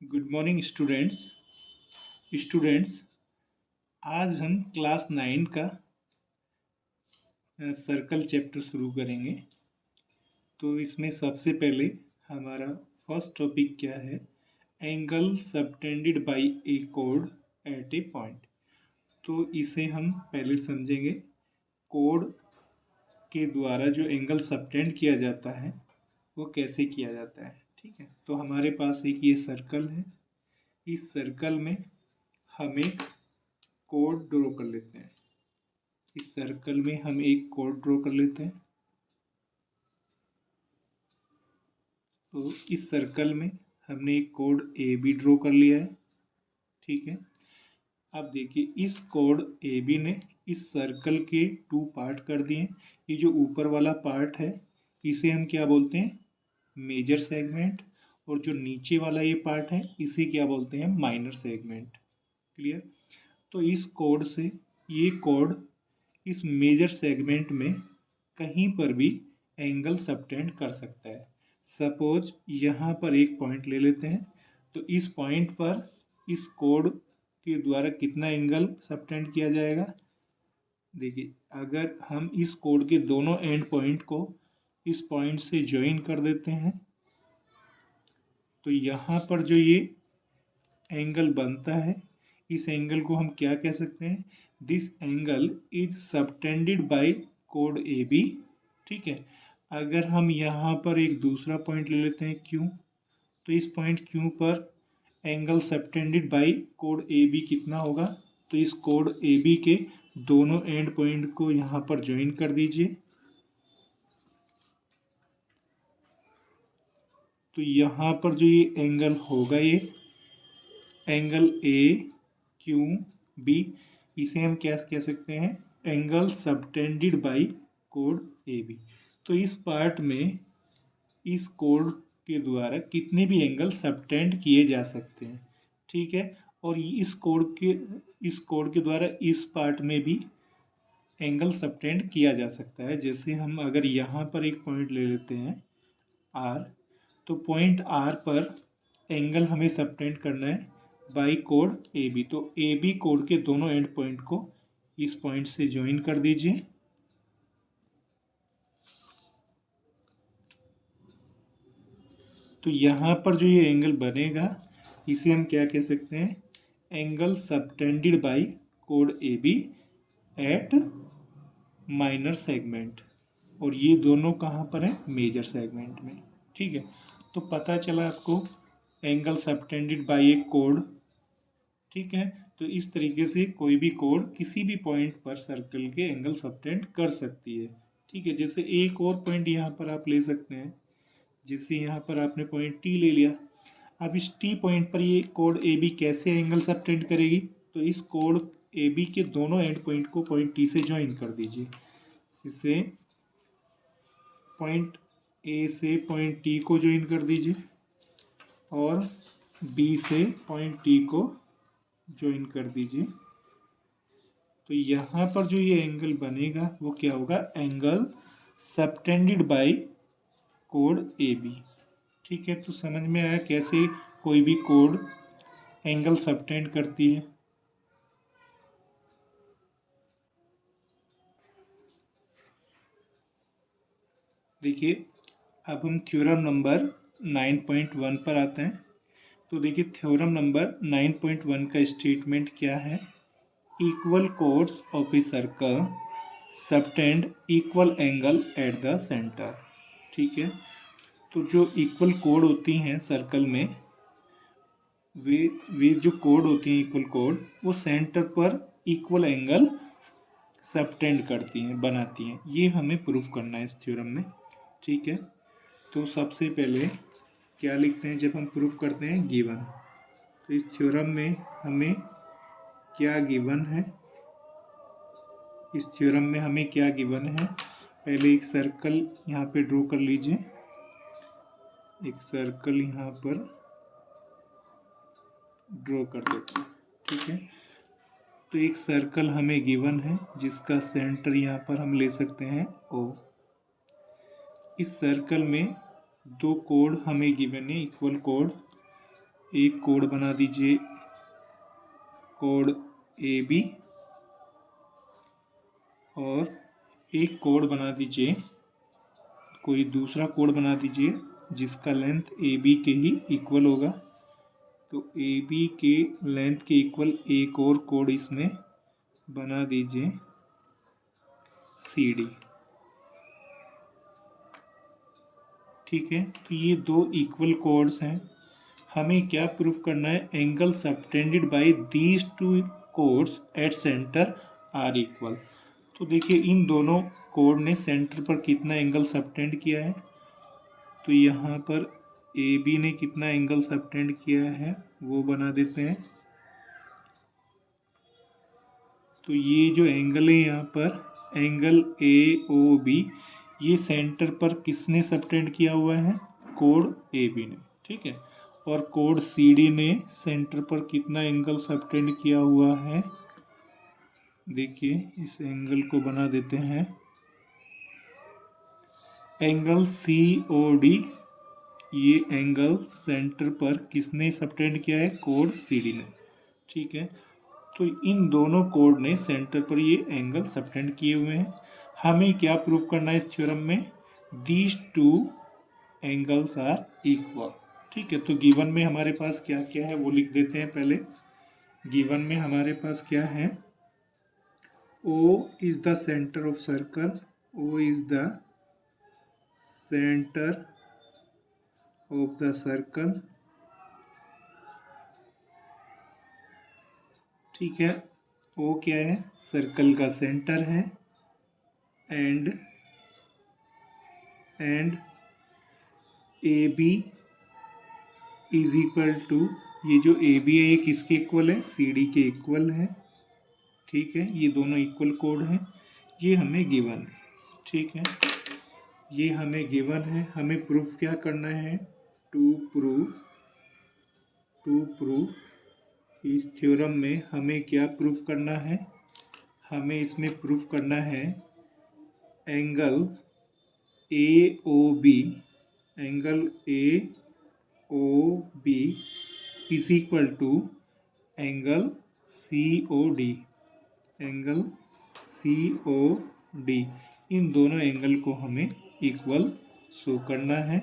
Good morning students. आज हम class 9 का सर्कल चैप्टर शुरू करेंगे। तो इसमें सबसे पहले हमारा फर्स्ट टॉपिक क्या है? एंगल सबटेंडेड बाय ए कोड एट ए पॉइंट। तो इसे हम पहले समझेंगे। कोड के द्वारा जो एंगल सबटेंड किया जाता है वो कैसे किया जाता है। ठीक है, तो हमारे पास एक ये सर्कल है। इस सर्कल में हम एक कोड ड्रॉ कर लेते हैं। इस सर्कल में हम एक कोड ड्रॉ कर लेते हैं। तो इस सर्कल में हमने एक कोड ए बी ड्रॉ कर लिया है। ठीक है, अब देखिए इस कोड ए बी ने इस सर्कल के 2 पार्ट कर दिए। ये जो ऊपर वाला पार्ट है इसे हम क्या बोलते हैं? Major segment. और जो नीचे वाला ये पार्ट है इसे क्या बोलते हैं? Minor segment. क्लियर? तो इस कोड से ये कोड इस मेजर सेगमेंट में कहीं पर भी एंगल सबटेंड कर सकता है। सपोज यहाँ पर एक पॉइंट ले लेते हैं। तो इस पॉइंट पर इस कोड के द्वारा कितना एंगल सबटेंड किया जाएगा? देखिए, अगर हम इस कोड के दोनों एंड पॉइंट को इस पॉइंट से ज्वाइन कर देते हैं तो यहाँ पर जो ये एंगल बनता है इस एंगल को हम क्या कह सकते हैं? This angle is subtended by कोड ए बी। ठीक है, अगर हम यहाँ पर एक दूसरा पॉइंट ले लेते हैं क्यू, तो इस पॉइंट क्यू पर एंगल सबटेंडेड बाय कोड ए बी कितना होगा? तो इस कोड ए बी के दोनों एंड पॉइंट को यहाँ पर ज्वाइन कर दीजिए। तो यहाँ पर जो ये एंगल होगा ये एंगल ए क्यू बी, इसे हम क्या कह सकते हैं? एंगल सबटेंडेड बाय कोड ए बी। तो इस पार्ट में इस कोड के द्वारा कितने भी एंगल सबटेंड किए जा सकते हैं। ठीक है, और इस कोड के द्वारा इस पार्ट में भी एंगल सबटेंड किया जा सकता है। जैसे हम अगर यहाँ पर एक पॉइंट ले लेते हैं आर, तो पॉइंट आर पर एंगल हमें सबटेंड करना है बाई कोड ए बी। तो ए बी कोड के दोनों एंड पॉइंट को इस पॉइंट से ज्वाइन कर दीजिए। तो यहाँ पर जो ये एंगल बनेगा इसे हम क्या कह सकते हैं? एंगल सबटेंडेड बाई कोड A B at minor segment. और ये दोनों कहाँ पर हैं? मेजर सेगमेंट में। ठीक है, तो पता चला आपको angle subtended by A code. ठीक है, तो इस तरीके से कोई भी कोड किसी भी पॉइंट पर सर्कल के एंगल सबटेंड कर सकती है। ठीक है, जैसे एक और पॉइंट यहाँ पर आप ले सकते हैं। जैसे यहाँ पर आपने पॉइंट टी ले लिया। अब इस टी पॉइंट पर ये कोड ए बी कैसे एंगल सबटेंड करेगी? तो इस कोड ए बी के दोनों एंड पॉइंट को पॉइंट टी से ज्वाइन कर दीजिए। इसे पॉइंट ए से पॉइंट टी को ज्वाइन कर दीजिए और बी से पॉइंट टी को ज्वाइन कर दीजिए। तो यहाँ पर जो ये एंगल बनेगा वो क्या होगा? एंगल सबटेंडेड बाय कोड ए बी। ठीक है, तो समझ में आया कैसे कोई भी कोड एंगल सबटेंड करती है। देखिए, अब हम थ्योरम नंबर 9.1 पर आते हैं। तो देखिए, थ्योरम नंबर 9.1 का स्टेटमेंट क्या है? Equal chords of a circle subtend equal angle at the centre. ठीक है, तो जो इक्वल कोड होती हैं सर्कल में वे जो कोड होती हैं इक्वल कोड वो सेंटर पर इक्वल एंगल सबटेंड करती हैं, बनाती हैं। ये हमें प्रूफ करना है इस थ्योरम में। ठीक है, तो सबसे पहले क्या लिखते हैं जब हम प्रूफ करते हैं? गिवन। तो इस थ्योरम में हमें क्या गिवन है? इस थ्योरम में हमें क्या गिवन है? पहले एक सर्कल यहाँ पे ड्रॉ कर लीजिए। एक सर्कल यहाँ पर ड्रॉ कर देते हैं। ठीक है, तो एक सर्कल हमें गिवन है जिसका सेंटर यहाँ पर हम ले सकते हैं ओ। इस सर्कल में दो कोड हमें गिवन है, इक्वल कोड। एक कोड बना दीजिए, कोड AB, और एक कोड बना दीजिए, कोई दूसरा कोड बना दीजिए जिसका लेंथ AB के ही इक्वल होगा। तो AB के लेंथ के इक्वल एक और कोड इसमें बना दीजिए CD। ठीक है, तो ये दो इक्वल कोड्स हैं। हमें क्या प्रूफ करना है? Angle subtended by these two chords at centre are equal. तो देखिए इन दोनों कोड ने सेंटर पर कितना एंगल सबटेंड किया है, तो यहाँ पर AB ने कितना एंगल सबटेंड किया है वो बना देते हैं। तो ये जो एंगल है यहाँ पर एंगल AOB, ये सेंटर पर किसने सबटेंड किया हुआ है? कोड AB ने। ठीक है, और कोड CD ने सेंटर पर कितना एंगल सबटेंड किया हुआ है? देखिए इस एंगल को बना देते हैं एंगल COD। ये एंगल सेंटर पर किसने सबटेंड किया है? कोड CD ने। ठीक है, तो इन दोनों कोड ने सेंटर पर ये एंगल सबटेंड किए हुए हैं। हमें क्या प्रूफ करना है इस थ्योरम में? These two angles are equal. ठीक है, तो गिवन में हमारे पास क्या क्या है वो लिख देते हैं पहले। गिवन में हमारे पास क्या है? O is the center of circle, O is the center of the circle। ठीक है, O क्या है? सर्कल का सेंटर है। And AB is equal to, ये जो AB है ये किसके इक्वल है? CD के इक्वल है। ठीक है, ये दोनों इक्वल कोड हैं, ये हमें गिवन है। ठीक है, ये हमें गिवन है। हमें प्रूफ क्या करना है? टू प्रूव इस थ्योरम में हमें क्या प्रूफ करना है? हमें इसमें प्रूफ करना है angle AOB, angle AOB is equal to angle COD, angle COD। इन दोनों एंगल को हमें इक्वल शो करना है।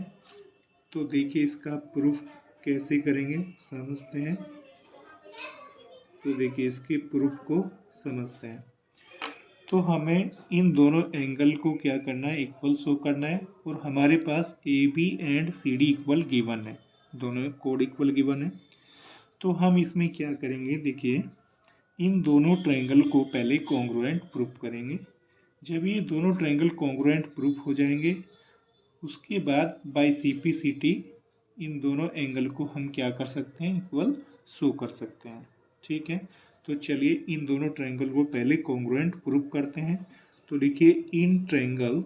तो देखिए इसका प्रूफ कैसे करेंगे समझते हैं। तो देखिए इसके प्रूफ को समझते हैं। तो हमें इन दोनों एंगल को क्या करना है? इक्वल शो करना है। और हमारे पास AB and CD equal given है, दोनों कोड इक्वल गिवन है। तो हम इसमें क्या करेंगे? देखिए इन दोनों ट्रायंगल को पहले कॉन्ग्रुएंट प्रूफ करेंगे। जब ये दोनों ट्रायंगल कॉन्ग्रुएंट प्रूफ हो जाएंगे, उसके बाद बाय CP/CT इन दोनों एंगल को हम क्या कर सकते हैं? इक्वल शो कर सकते हैं। ठीक है, तो चलिए इन दोनों ट्रायंगल को पहले कॉन्ग्रुएंट प्रूफ करते हैं। तो देखिए in triangle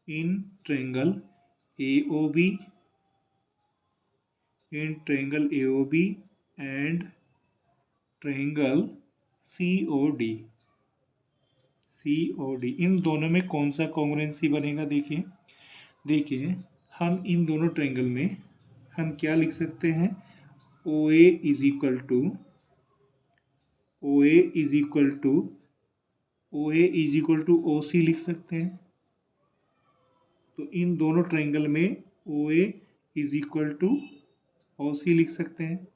AOB, in triangle AOB and triangle COD, इन दोनों में कौन सा कॉन्ग्रुएंसी बनेगा? देखिए हम इन दोनों ट्रायंगल में हम क्या लिख सकते हैं? OA is equal to OC लिख सकते हैं। तो इन दोनों ट्रायंगल में OA is equal to OC लिख सकते हैं।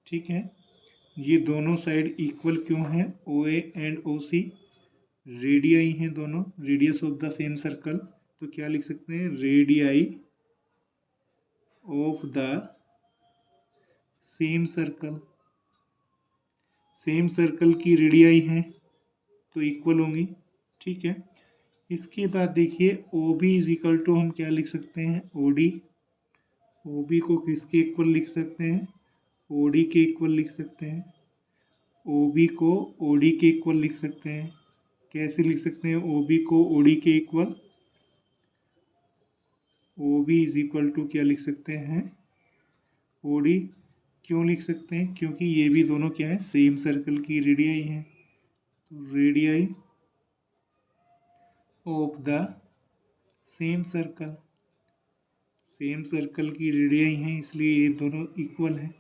ठीक है, ये दोनों साइड इक्वल क्यों हैं? OA एंड OC रेडियाई हैं दोनों, radius of the same circle. तो क्या लिख सकते हैं? Radii of the same circle की रेडियाई हैं तो इक्वल होंगी। ठीक है, इसके बाद देखिए OB इज इक्वल टू हम क्या लिख सकते हैं? OB को किसके इक्वल लिख सकते हैं? OD के इक्वल लिख सकते हैं। OB को OD के इक्वल लिख सकते हैं। कैसे लिख सकते हैं OB को OD के equal? OB is equal to क्या लिख सकते हैं? OD। क्यों लिख सकते हैं? क्योंकि ये भी दोनों क्या है? सेम सर्कल की रेडियाई हैं। तो radii of the same same circle की रेडियाई हैं, इसलिए ये दोनों इक्वल हैं।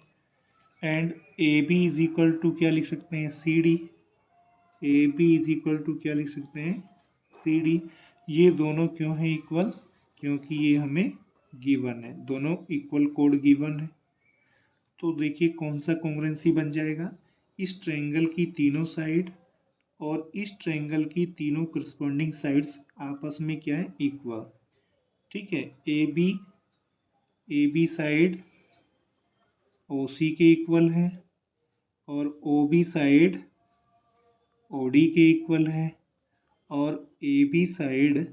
And A B is equal to क्या लिख सकते हैं, C D. A B is equal to क्या लिख सकते हैं, सी डी। ये दोनों क्यों है इक्वल, क्योंकि ये हमें गिवन है, दोनों इक्वल कोड गिवन है। तो देखिए कौन सा कॉन्ग्रुएंसी बन जाएगा, इस ट्रायंगल की तीनों साइड और इस ट्रायंगल की तीनों करस्पॉन्डिंग साइड्स आपस में क्या है, इक्वल। ठीक है, ए बी साइड ओ सी के इक्वल है और O B side O D के इक्वल है और A B side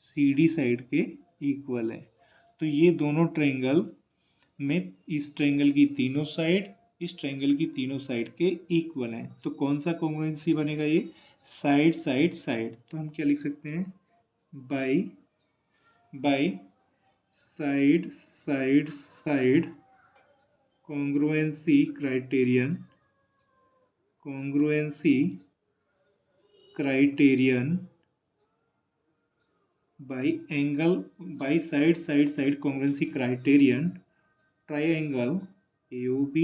C D side के इक्वल है। तो ये दोनों ट्रायंगल में इस ट्रायंगल की तीनों साइड इस ट्रायंगल की तीनों साइड के इक्वल हैं। तो कौन सा कॉन्ग्रुएंसी बनेगा, ये साइड साइड साइड। तो हम क्या लिख सकते हैं, by side side side congruency criterion by side side side congruency criterion triangle AOB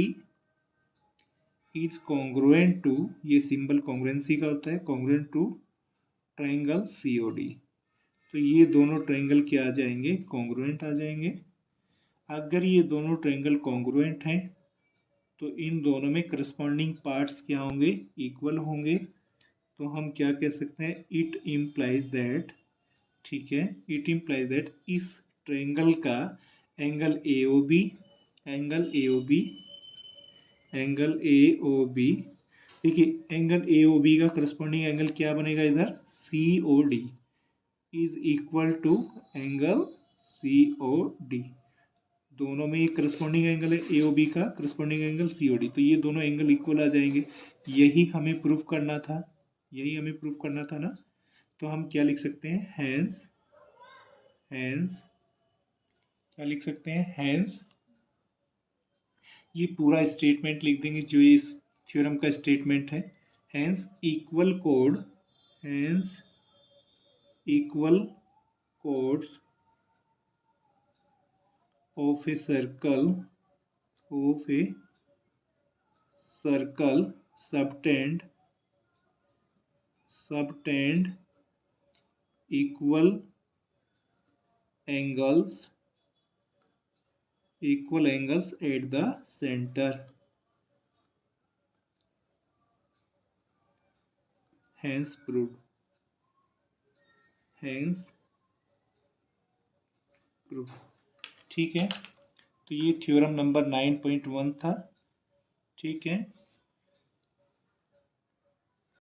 is congruent to, ये सिंबल कॉन्ग्रुएंसी का होता है, कॉन्ग्रुएंट टू ट्रायंगल COD। तो ये दोनों ट्रायंगल क्या आ जाएंगे, कॉन्ग्रुएंट आ जाएंगे। अगर ये दोनों ट्रायंगल कॉन्ग्रुएंट हैं तो इन दोनों में करस्पॉन्डिंग पार्ट्स क्या होंगे, इक्वल होंगे। तो हम क्या कह सकते हैं, इट इम्प्लाइज दैट, ठीक है, इट इम्प्लाइज दैट इस ट्रायंगल का एंगल AOB देखिए एंगल AOB का करस्पॉन्डिंग एंगल क्या बनेगा, इधर COD is equal to angle COD। दोनों में एक करस्पॉन्डिंग एंगल है AOB का, करस्पॉन्डिंग एंगल COD, तो ये दोनों एंगल इक्वल आ जाएंगे। यही हमें प्रूफ करना था ना। तो हम क्या लिख सकते हैं, हैंस क्या लिख सकते हैं, हैंस ये पूरा स्टेटमेंट लिख देंगे जो इस थ्योरम का स्टेटमेंट है। Hence equal chords of a circle subtend equal angles at the center, hence proved। ठीक है, तो ये थ्योरम नंबर 9.1 था। ठीक है।